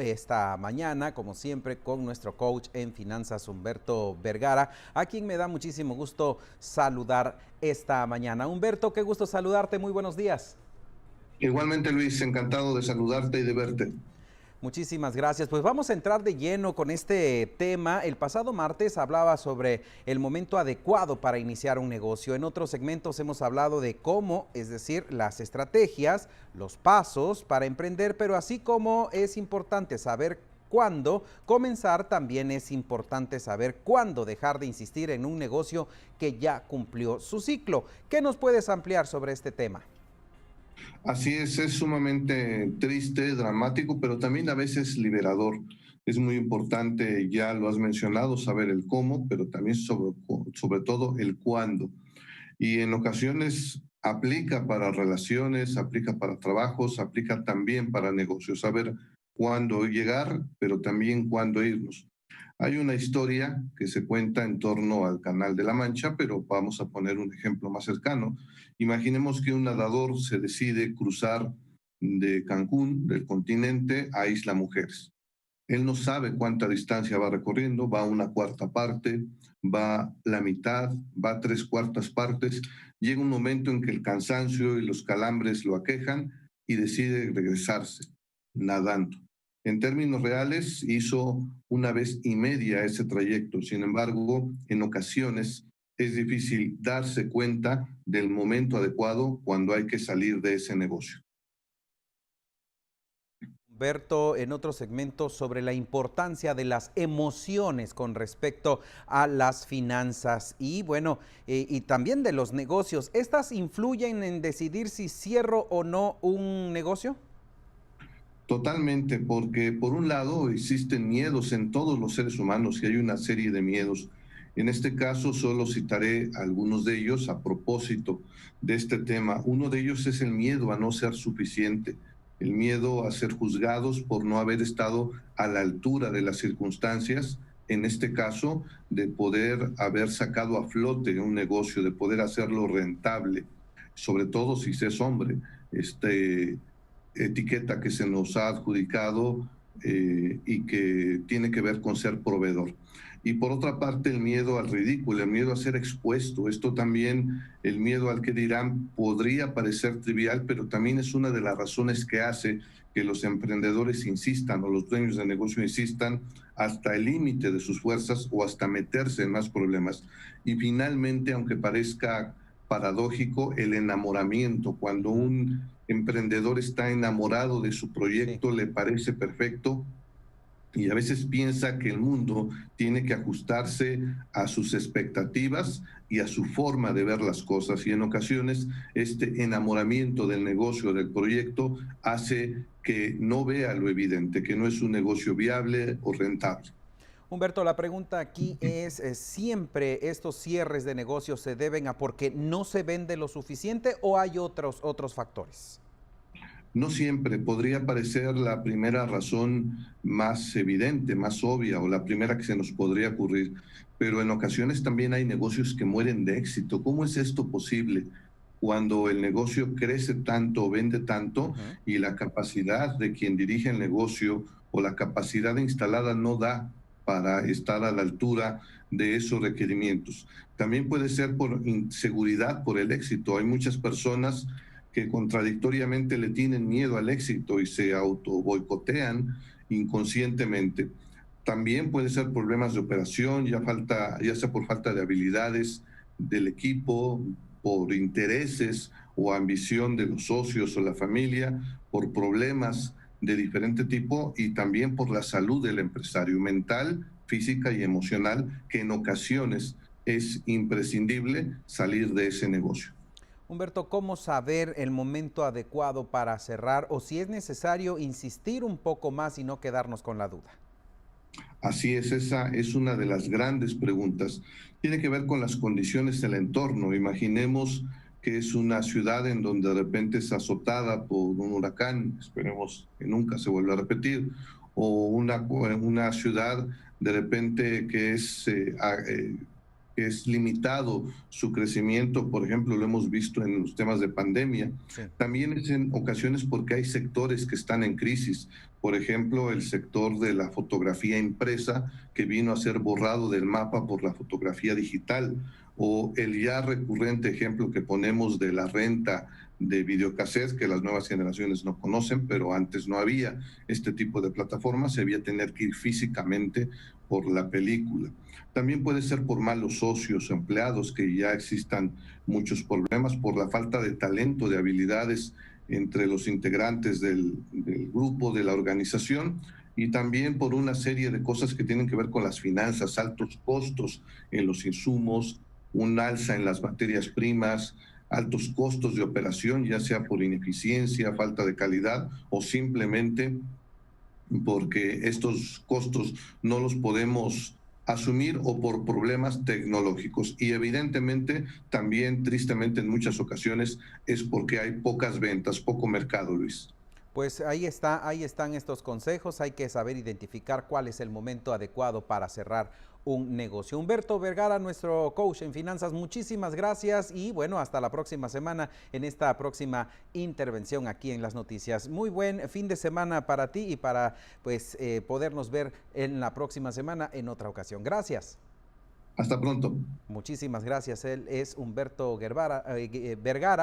esta mañana, como siempre, con nuestro coach en finanzas, Humberto Vergara, a quien me da muchísimo gusto saludar esta mañana. Humberto, qué gusto saludarte, muy buenos días. Igualmente, Luis, encantado de saludarte y de verte. Muchísimas gracias. Pues vamos a entrar de lleno con este tema. El pasado martes hablaba sobre el momento adecuado para iniciar un negocio. En otros segmentos hemos hablado de cómo, es decir, las estrategias, los pasos para emprender, pero así como es importante saber cuándo comenzar, también es importante saber cuándo dejar de insistir en un negocio que ya cumplió su ciclo. ¿Qué nos puedes ampliar sobre este tema? Así es sumamente triste, dramático, pero también a veces liberador. Es muy importante, ya lo has mencionado, saber el cómo, pero también sobre todo el cuándo. Y en ocasiones aplica para relaciones, aplica para trabajos, aplica también para negocios. Saber cuándo llegar, pero también cuándo irnos. Hay una historia que se cuenta en torno al Canal de la Mancha, pero vamos a poner un ejemplo más cercano. Imaginemos que un nadador se decide cruzar de Cancún, del continente, a Isla Mujeres. Él no sabe cuánta distancia va recorriendo, va a una cuarta parte, va la mitad, va tres cuartas partes. Llega un momento en que el cansancio y los calambres lo aquejan y decide regresarse nadando. En términos reales, hizo una vez y media ese trayecto. Sin embargo, en ocasiones es difícil darse cuenta del momento adecuado cuando hay que salir de ese negocio. Humberto, en otro segmento sobre la importancia de las emociones con respecto a las finanzas y bueno, y también de los negocios. ¿Estas influyen en decidir si cierro o no un negocio? Totalmente, porque por un lado existen miedos en todos los seres humanos y hay una serie de miedos. En este caso solo citaré algunos de ellos a propósito de este tema. Uno de ellos es el miedo a no ser suficiente, el miedo a ser juzgados por no haber estado a la altura de las circunstancias, en este caso de poder haber sacado a flote un negocio, de poder hacerlo rentable, sobre todo si se es hombre. Etiqueta que se nos ha adjudicado y que tiene que ver con ser proveedor. Y por otra parte, el miedo al ridículo, el miedo a ser expuesto. Esto también, el miedo al que dirán, podría parecer trivial, pero también es una de las razones que hace que los emprendedores insistan o los dueños de negocio insistan hasta el límite de sus fuerzas o hasta meterse en más problemas. Y finalmente, aunque parezca paradójico, el enamoramiento. Cuando un emprendedor está enamorado de su Sí. proyecto, le parece perfecto y a veces piensa que el mundo tiene que ajustarse a sus expectativas y a su forma de ver las cosas. Y en ocasiones este enamoramiento del negocio, del proyecto, hace que no vea lo evidente, que no es un negocio viable o rentable. Humberto, la pregunta aquí es, ¿siempre estos cierres de negocios se deben a porque no se vende lo suficiente o hay otros factores? No siempre podría parecer la primera razón más evidente, más obvia o la primera que se nos podría ocurrir, pero en ocasiones también hay negocios que mueren de éxito. ¿Cómo es esto posible? Cuando el negocio crece tanto, vende tanto Ujú. y la capacidad de quien dirige el negocio o la capacidad instalada no da para estar a la altura de esos requerimientos. También puede ser por inseguridad, por el éxito. Hay muchas personas que contradictoriamente le tienen miedo al éxito y se auto boicotean inconscientemente. También puede ser problemas de operación, ya sea por falta de habilidades del equipo, por intereses o ambición de los socios o la familia, por problemas de diferente tipo y también por la salud del empresario mental, física y emocional, que en ocasiones es imprescindible salir de ese negocio. Humberto, ¿cómo saber el momento adecuado para cerrar o si es necesario insistir un poco más y no quedarnos con la duda? Así es, esa es una de las grandes preguntas. Tiene que ver con las condiciones del entorno. Imaginemos que es una ciudad en donde de repente es azotada por un huracán, esperemos que nunca se vuelva a repetir, o una ciudad de repente que que es limitado su crecimiento, por ejemplo, lo hemos visto en los temas de pandemia. Sí. También es en ocasiones porque hay sectores que están en crisis. Por ejemplo, el sector de la fotografía impresa, que vino a ser borrado del mapa por la fotografía digital, o el ya recurrente ejemplo que ponemos de la renta de videocassettes, que las nuevas generaciones no conocen, pero antes no había este tipo de plataformas, se debía tener que ir físicamente por la película. También puede ser por malos socios o empleados, que ya existan muchos problemas por la falta de talento, de habilidades entre los integrantes del grupo, de la organización, y también por una serie de cosas que tienen que ver con las finanzas, altos costos en los insumos, un alza en las materias primas, altos costos de operación, ya sea por ineficiencia, falta de calidad o simplemente porque estos costos no los podemos asumir o por problemas tecnológicos. Y evidentemente también, tristemente, en muchas ocasiones es porque hay pocas ventas, poco mercado, Luis. Pues ahí está, ahí están estos consejos. Hay que saber identificar cuál es el momento adecuado para cerrar un negocio. Humberto Vergara, nuestro coach en finanzas, muchísimas gracias y bueno, hasta la próxima semana en esta próxima intervención aquí en las noticias. Muy buen fin de semana para ti y para pues podernos ver en la próxima semana en otra ocasión. Gracias. Hasta pronto. Muchísimas gracias. Él es Humberto Vergara.